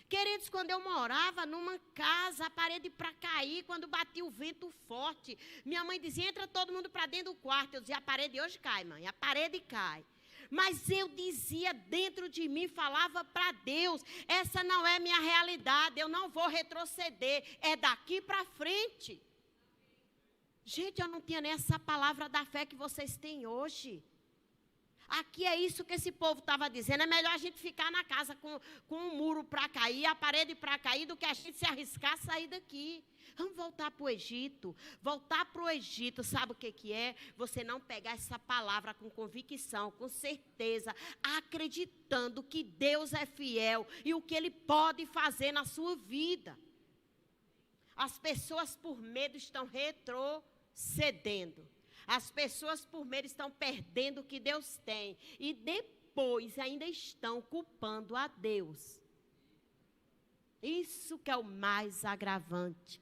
Queridos, quando eu morava numa casa, a parede para cair, quando batia o vento forte, minha mãe dizia: entra todo mundo para dentro do quarto. Eu dizia: a parede hoje cai, mãe, a parede cai. Mas eu dizia dentro de mim, falava para Deus: essa não é minha realidade, eu não vou retroceder, é daqui para frente. Gente, eu não tinha nem essa palavra da fé que vocês têm hoje. Aqui é isso que esse povo estava dizendo: é melhor a gente ficar na casa com um muro para cair, a parede para cair, do que a gente se arriscar a sair daqui. Vamos voltar para o Egito. Voltar para o Egito, sabe o que é? Você não pegar essa palavra com convicção, com certeza, acreditando que Deus é fiel e o que Ele pode fazer na sua vida. As pessoas por medo estão retrocedendo. As pessoas por medo estão perdendo o que Deus tem. E depois ainda estão culpando a Deus. Isso que é o mais agravante.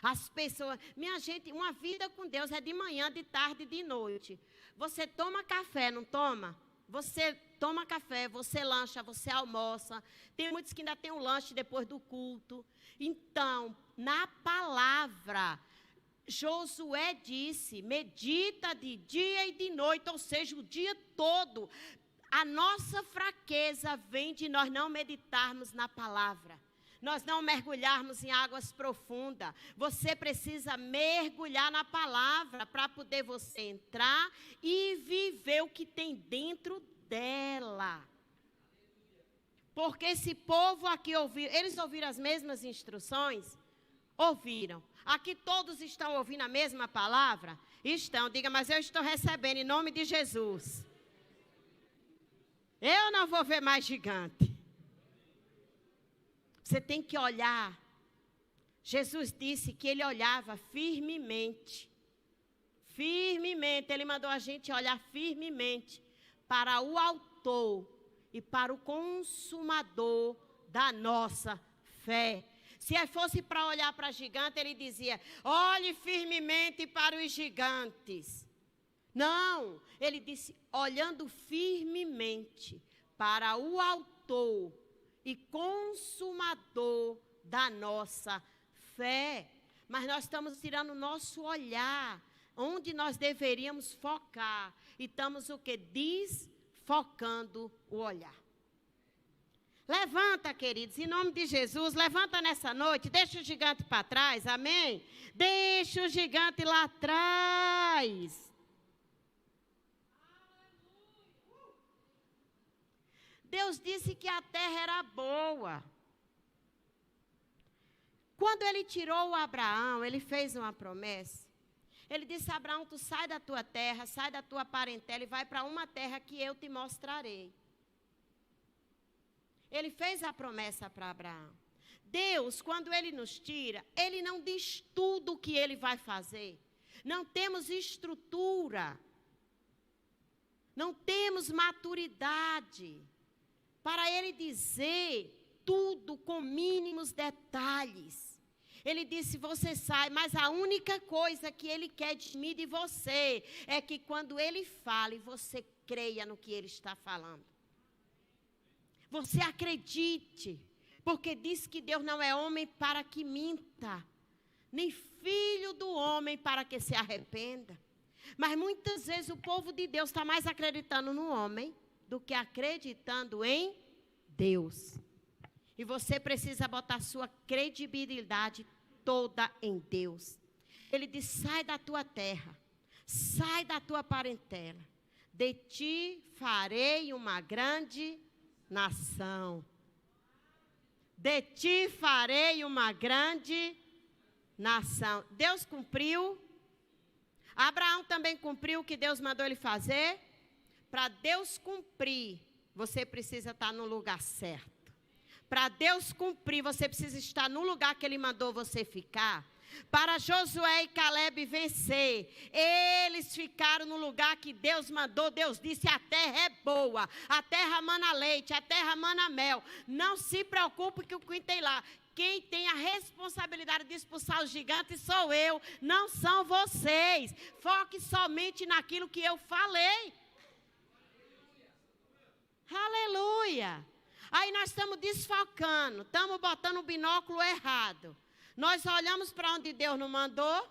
As pessoas... Minha gente, uma vida com Deus é de manhã, de tarde e de noite. Você toma café, não toma? Você toma café, você lancha, você almoça. Tem muitos que ainda têm um lanche depois do culto. Então, na palavra... Josué disse: medita de dia e de noite, ou seja, o dia todo. A nossa fraqueza vem de nós não meditarmos na palavra, nós não mergulharmos em águas profundas. Você precisa mergulhar na palavra para poder você entrar e viver o que tem dentro dela. Porque esse povo aqui ouviu, eles ouviram as mesmas instruções? Ouviram. Aqui todos estão ouvindo a mesma palavra? Estão. Diga: mas eu estou recebendo em nome de Jesus. Eu não vou ver mais gigante. Você tem que olhar. Jesus disse que Ele olhava firmemente. Firmemente. Ele mandou a gente olhar firmemente para o autor e para o consumador da nossa fé. Se fosse para olhar para gigante, ele dizia: olhe firmemente para os gigantes. Não, ele disse: olhando firmemente para o autor e consumador da nossa fé. Mas nós estamos tirando o nosso olhar, onde nós deveríamos focar. E estamos o quê? Desfocando o olhar. Levanta, queridos, em nome de Jesus, levanta nessa noite, deixa o gigante para trás, amém? Deixa o gigante lá atrás. Deus disse que a terra era boa. Quando ele tirou o Abraão, ele fez uma promessa. Ele disse: Abraão, tu sai da tua terra, sai da tua parentela e vai para uma terra que eu te mostrarei. Ele fez a promessa para Abraão. Deus, quando ele nos tira, ele não diz tudo o que ele vai fazer. Não temos estrutura. Não temos maturidade para ele dizer tudo com mínimos detalhes. Ele disse: você sai, mas a única coisa que ele quer de mim e de você é que quando ele fale, você creia no que ele está falando. Você acredite, porque diz que Deus não é homem para que minta, nem filho do homem para que se arrependa. Mas muitas vezes o povo de Deus está mais acreditando no homem do que acreditando em Deus. E você precisa botar sua credibilidade toda em Deus. Ele diz: sai da tua terra, sai da tua parentela. De ti farei uma grande nação. De ti farei uma grande nação. Deus cumpriu. Abraão também cumpriu o que Deus mandou ele fazer. Para Deus cumprir, você precisa estar no lugar certo. Para Deus cumprir, você precisa estar no lugar que ele mandou você ficar. Para Josué e Caleb vencer, eles ficaram no lugar que Deus mandou. Deus disse: a terra é boa, a terra mana leite, a terra mana mel. Não se preocupe com o que tem lá. Quem tem a responsabilidade de expulsar os gigantes sou eu, não são vocês. Foque somente naquilo que eu falei. Aleluia. Aí nós estamos desfocando, estamos botando o binóculo errado. Nós olhamos para onde Deus não mandou,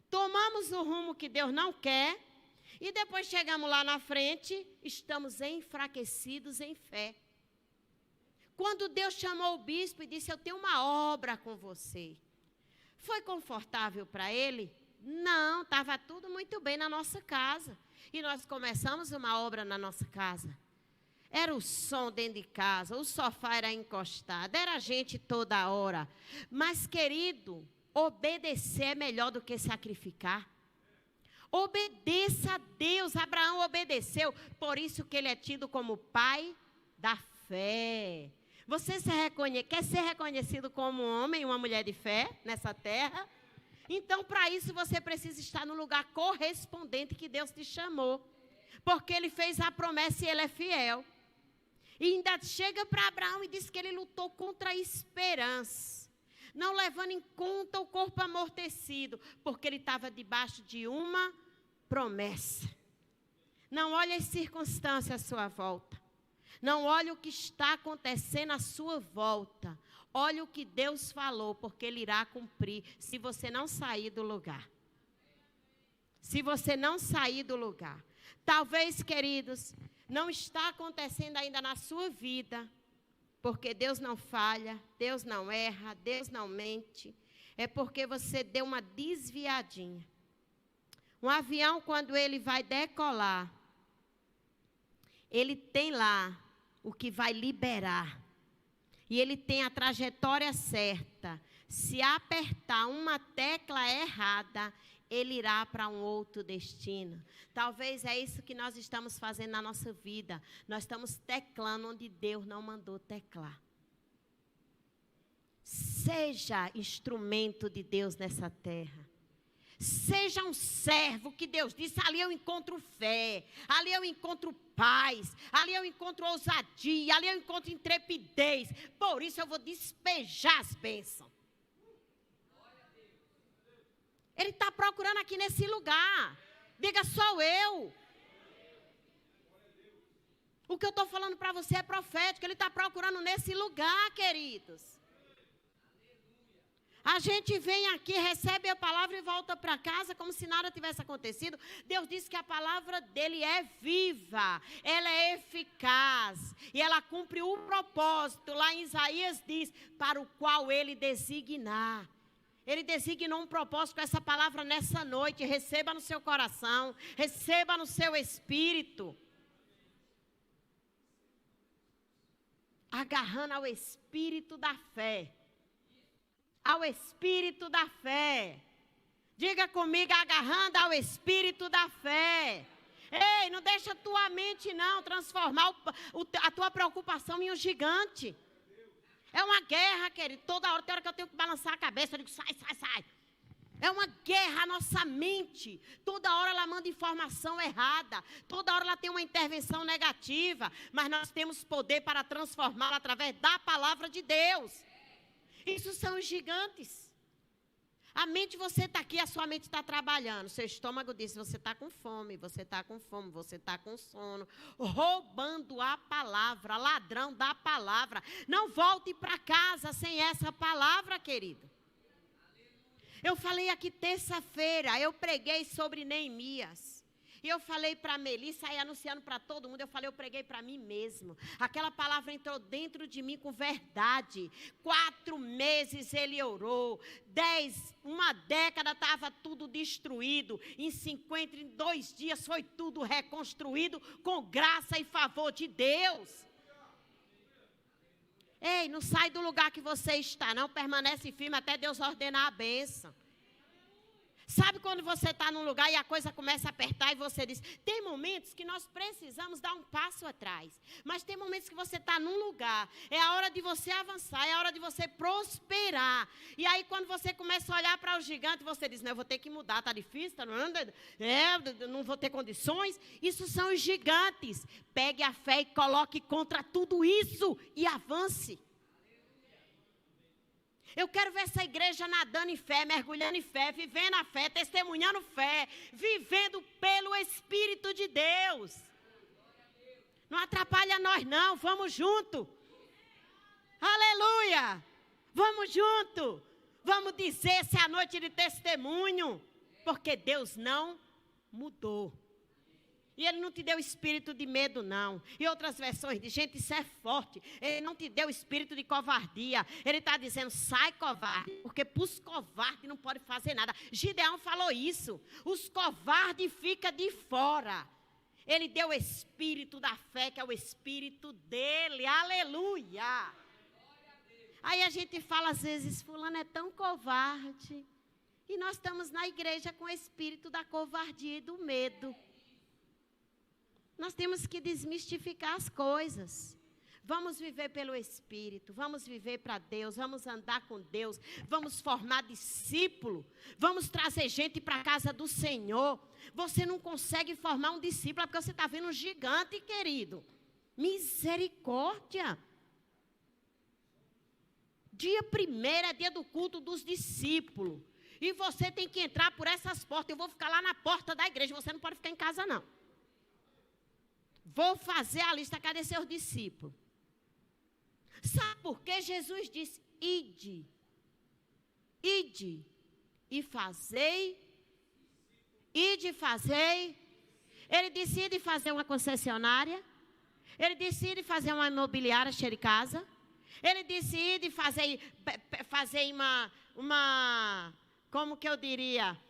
tomamos o rumo que Deus não quer, e depois chegamos lá na frente, estamos enfraquecidos em fé. Quando Deus chamou o bispo e disse: eu tenho uma obra com você. Foi confortável para ele? Não, estava tudo muito bem na nossa casa. E nós começamos uma obra na nossa casa. Era o som dentro de casa, o sofá era encostado, era gente toda hora. Mas, querido, obedecer é melhor do que sacrificar. Obedeça a Deus. Abraão obedeceu, por isso que ele é tido como pai da fé. Você quer ser reconhecido como um homem e uma mulher de fé nessa terra? Então, para isso, você precisa estar no lugar correspondente que Deus te chamou. Porque ele fez a promessa e ele é fiel. E ainda chega para Abraão e diz que ele lutou contra a esperança, não levando em conta o corpo amortecido, porque ele estava debaixo de uma promessa. Não olhe as circunstâncias à sua volta. Não olhe o que está acontecendo à sua volta. Olhe o que Deus falou, porque Ele irá cumprir, se você não sair do lugar. Se você não sair do lugar. Talvez, queridos, não está acontecendo ainda na sua vida, porque Deus não falha, Deus não erra, Deus não mente. É porque você deu uma desviadinha. Um avião, quando ele vai decolar, ele tem lá o que vai liberar. E ele tem a trajetória certa. Se apertar uma tecla errada, ele irá para um outro destino. Talvez é isso que nós estamos fazendo na nossa vida. Nós estamos teclando onde Deus não mandou teclar. Seja instrumento de Deus nessa terra. Seja um servo que Deus disse: ali eu encontro fé, ali eu encontro paz, ali eu encontro ousadia, ali eu encontro intrepidez. Por isso eu vou despejar as bênçãos. Ele está procurando aqui nesse lugar. Diga: sou eu. O que eu estou falando para você é profético. Ele está procurando nesse lugar, queridos. A gente vem aqui, recebe a palavra e volta para casa como se nada tivesse acontecido. Deus disse que a palavra dele é viva, ela é eficaz e ela cumpre o propósito. Lá em Isaías diz: para o qual ele designar. Ele designou um propósito com essa palavra nessa noite. Receba no seu coração, receba no seu espírito. Agarrando ao espírito da fé. ao espírito da fé. Diga comigo, agarrando ao espírito da fé. Ei, não deixa a tua mente não transformar a tua preocupação em um gigante. É uma guerra, querido. Toda hora, tem hora que eu tenho que balançar a cabeça, eu digo, sai, sai, sai. É uma guerra a nossa mente. Toda hora ela manda informação errada. Toda hora ela tem uma intervenção negativa. Mas nós temos poder para transformá-la através da palavra de Deus. Isso são os gigantes. A mente, você está aqui, a sua mente está trabalhando. Seu estômago diz, você está com fome, você está com fome, você está com sono. Roubando a palavra, ladrão da palavra. Não volte para casa sem essa palavra, querido. Eu falei aqui terça-feira, eu preguei sobre Neemias. E eu falei para a Melissa, aí anunciando para todo mundo, eu preguei para mim mesmo. Aquela palavra entrou dentro de mim com verdade. 4 meses ele orou. uma década estava tudo destruído. Em 52 dias foi tudo reconstruído com graça e favor de Deus. Ei, não sai do lugar que você está, não. Permanece firme até Deus ordenar a bênção. Sabe quando você está num lugar e a coisa começa a apertar e você diz, tem momentos que nós precisamos dar um passo atrás. Mas tem momentos que você está num lugar, é a hora de você avançar, é a hora de você prosperar. E aí quando você começa a olhar para o gigante, você diz, não, eu vou ter que mudar, está difícil, não vou ter condições. Isso são os gigantes. Pegue a fé e coloque contra tudo isso e avance. Eu quero ver essa igreja nadando em fé, mergulhando em fé, vivendo a fé, testemunhando fé, vivendo pelo Espírito de Deus. Não atrapalha nós não, vamos junto. Aleluia! Vamos junto. Vamos dizer essa é a noite de testemunho, porque Deus não mudou. E Ele não te deu espírito de medo, não. E outras versões de gente, isso é forte. Ele não te deu espírito de covardia. Ele está dizendo, sai covarde, porque para os covardes não pode fazer nada. Gideão falou isso. Os covardes ficam de fora. Ele deu o espírito da fé, que é o espírito dele. Aleluia. Aí a gente fala às vezes, fulano é tão covarde. E nós estamos na igreja com o espírito da covardia e do medo. Nós temos que desmistificar as coisas. Vamos viver pelo Espírito, vamos viver para Deus, vamos andar com Deus, vamos formar discípulo, vamos trazer gente para a casa do Senhor. Você não consegue formar um discípulo porque você está vendo um gigante, querido. Misericórdia. Dia 1º é dia do culto dos discípulos. E você tem que entrar por essas portas. Eu vou ficar lá na porta da igreja, você não pode ficar em casa não. Vou fazer a lista, cadê seus discípulos? Sabe por que Jesus disse, ide e fazei, ide e fazei. Ele disse, ide fazer uma concessionária. Ele disse, ide fazer uma imobiliária cheia de casa. Ele disse, ide fazer uma como que eu diria,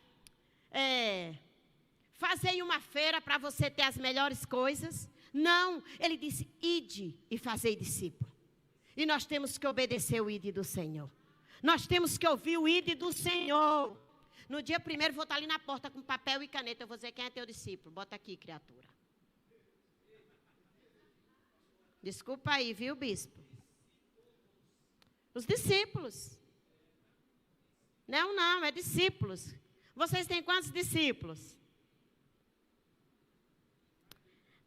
fazer uma feira para você ter as melhores coisas. Não, ele disse, ide e fazei discípulo. E nós temos que obedecer o ide do Senhor. Nós temos que ouvir o ide do Senhor. No dia 1º, vou estar ali na porta com papel e caneta. Eu vou dizer, quem é teu discípulo? Bota aqui, criatura. Desculpa aí, viu, bispo? Os discípulos. Não, é discípulos. Vocês têm quantos discípulos?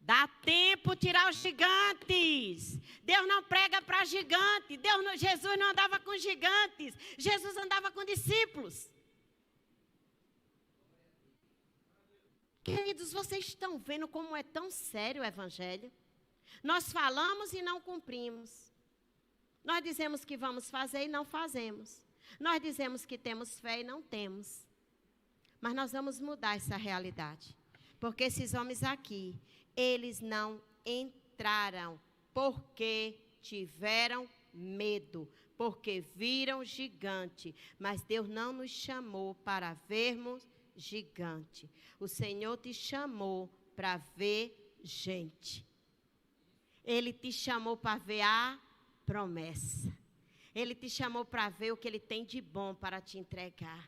Dá tempo tirar os gigantes. Deus não prega para gigante. Jesus não andava com gigantes. Jesus andava com discípulos. Queridos, vocês estão vendo como é tão sério o evangelho? Nós falamos e não cumprimos. Nós dizemos que vamos fazer e não fazemos. Nós dizemos que temos fé e não temos. Mas nós vamos mudar essa realidade. Porque esses homens aqui, eles não entraram porque tiveram medo, porque viram gigante. Mas Deus não nos chamou para vermos gigante. O Senhor te chamou para ver gente. Ele te chamou para ver a promessa. Ele te chamou para ver o que Ele tem de bom para te entregar.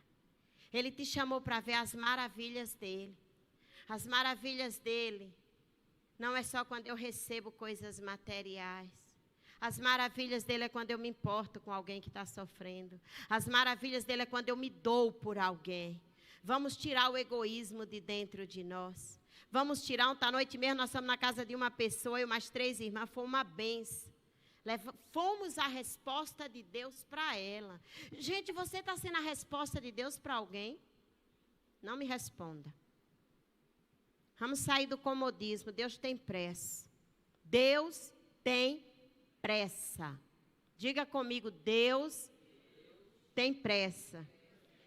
Ele te chamou para ver as maravilhas dEle. As maravilhas dEle não é só quando eu recebo coisas materiais. As maravilhas dEle é quando eu me importo com alguém que está sofrendo. As maravilhas dEle é quando eu me dou por alguém. Vamos tirar o egoísmo de dentro de nós. Vamos tirar. Ontem à noite mesmo nós estamos na casa de uma pessoa, eu mais 3 irmãs, foi uma benção. Fomos a resposta de Deus para ela. Gente, você está sendo a resposta de Deus para alguém? Não me responda. Vamos sair do comodismo. Deus tem pressa. Deus tem pressa. Diga comigo, Deus tem pressa.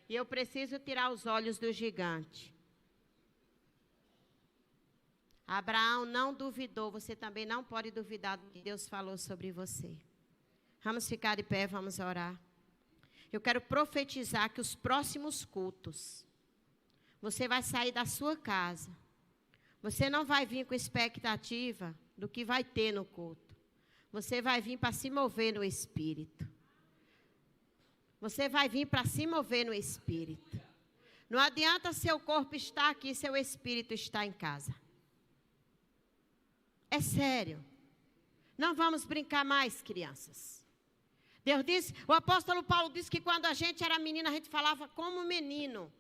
E eu preciso tirar os olhos do gigante. Abraão não duvidou, você também não pode duvidar do que Deus falou sobre você. Vamos ficar de pé, vamos orar. Eu quero profetizar que os próximos cultos, você vai sair da sua casa. Você não vai vir com expectativa do que vai ter no culto. Você vai vir para se mover no Espírito. Você vai vir para se mover no Espírito. Não adianta seu corpo estar aqui, seu Espírito está em casa. É sério. Não vamos brincar mais, crianças. Deus disse, o apóstolo Paulo disse que quando a gente era menina, a gente falava como menino.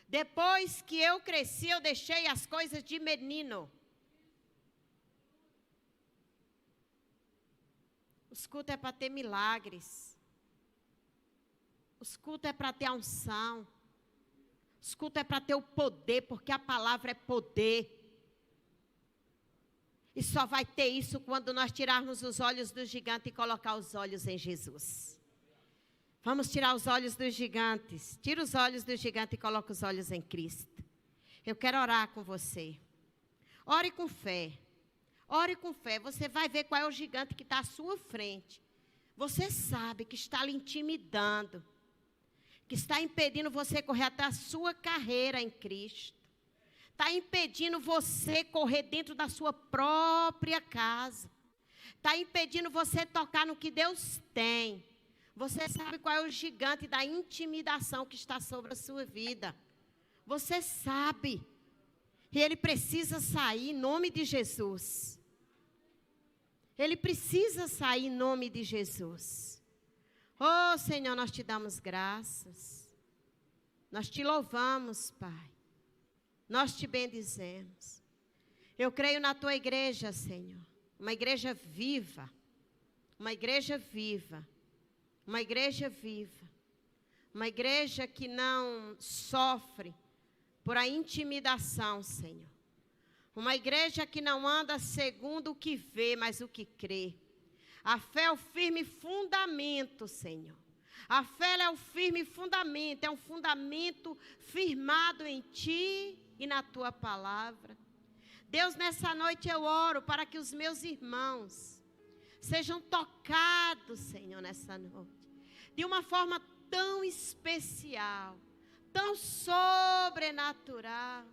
Depois que eu cresci, eu deixei as coisas de menino. Os cultos é para ter milagres. Os cultos é para ter unção. Os cultos é para ter o poder, porque a palavra é poder. E só vai ter isso quando nós tirarmos os olhos do gigante e colocar os olhos em Jesus. Vamos tirar os olhos dos gigantes. Tira os olhos do gigante e coloca os olhos em Cristo. Eu quero orar com você. Ore com fé. Ore com fé. Você vai ver qual é o gigante que está à sua frente. Você sabe que está lhe intimidando. Que está impedindo você correr até a sua carreira em Cristo. Está impedindo você correr dentro da sua própria casa. Está impedindo você tocar no que Deus tem. Você sabe qual é o gigante da intimidação que está sobre a sua vida. Você sabe. E ele precisa sair em nome de Jesus. Ele precisa sair em nome de Jesus. Oh, Senhor, nós te damos graças. Nós te louvamos, Pai. Nós te bendizemos. Eu creio na tua igreja, Senhor. Uma igreja viva. Uma igreja viva. Uma igreja viva. Uma igreja que não sofre por a intimidação, Senhor. Uma igreja que não anda segundo o que vê, mas o que crê. A fé é o firme fundamento, Senhor. A fé é o firme fundamento. É um fundamento firmado em Ti e na Tua palavra. Deus, nessa noite eu oro para que os meus irmãos sejam tocados, Senhor, nessa noite. De uma forma tão especial, tão sobrenatural.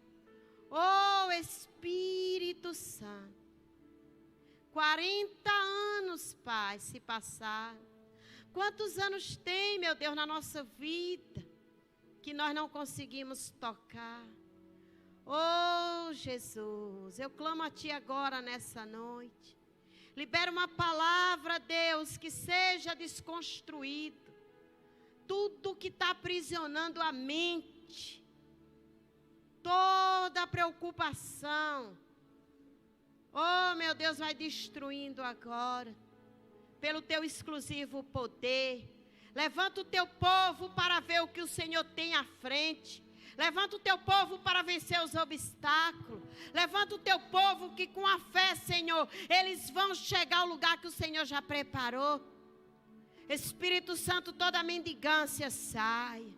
Oh, Espírito Santo. 40 anos, Pai, se passaram. Quantos anos tem, meu Deus, na nossa vida, que nós não conseguimos tocar? Oh, Jesus, eu clamo a Ti agora nessa noite. Libera uma palavra, Deus, que seja desconstruído. Tudo que está aprisionando a mente. Toda a preocupação. Oh, meu Deus, vai destruindo agora. Pelo Teu exclusivo poder. Levanta o Teu povo para ver o que o Senhor tem à frente. Levanta o Teu povo para vencer os obstáculos. Levanta o Teu povo que com a fé, Senhor, eles vão chegar ao lugar que o Senhor já preparou. Espírito Santo, toda mendigância saia.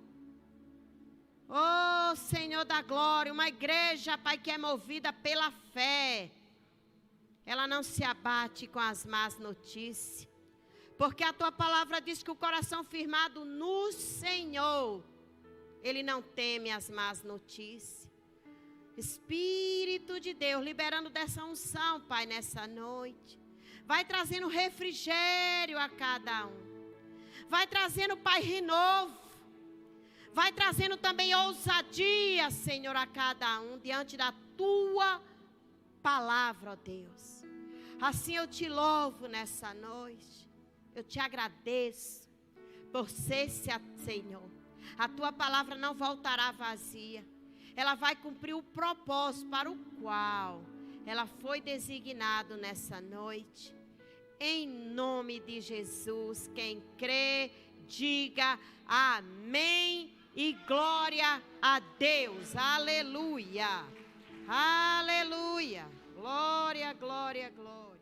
Oh, Senhor da glória, uma igreja, Pai, que é movida pela fé. Ela não se abate com as más notícias. Porque a Tua palavra diz que o coração firmado no Senhor, ele não teme as más notícias. Espírito de Deus, liberando dessa unção, Pai, nessa noite. Vai trazendo refrigério a cada um. Vai trazendo, Pai, renovo. Vai trazendo também ousadia, Senhor, a cada um, diante da Tua palavra, ó Deus. Assim eu te louvo nessa noite. Eu te agradeço por ser, Senhor. A Tua palavra não voltará vazia. Ela vai cumprir o propósito para o qual ela foi designada nessa noite. Em nome de Jesus, quem crê, diga amém e glória a Deus. Aleluia. Aleluia. Glória, glória, glória.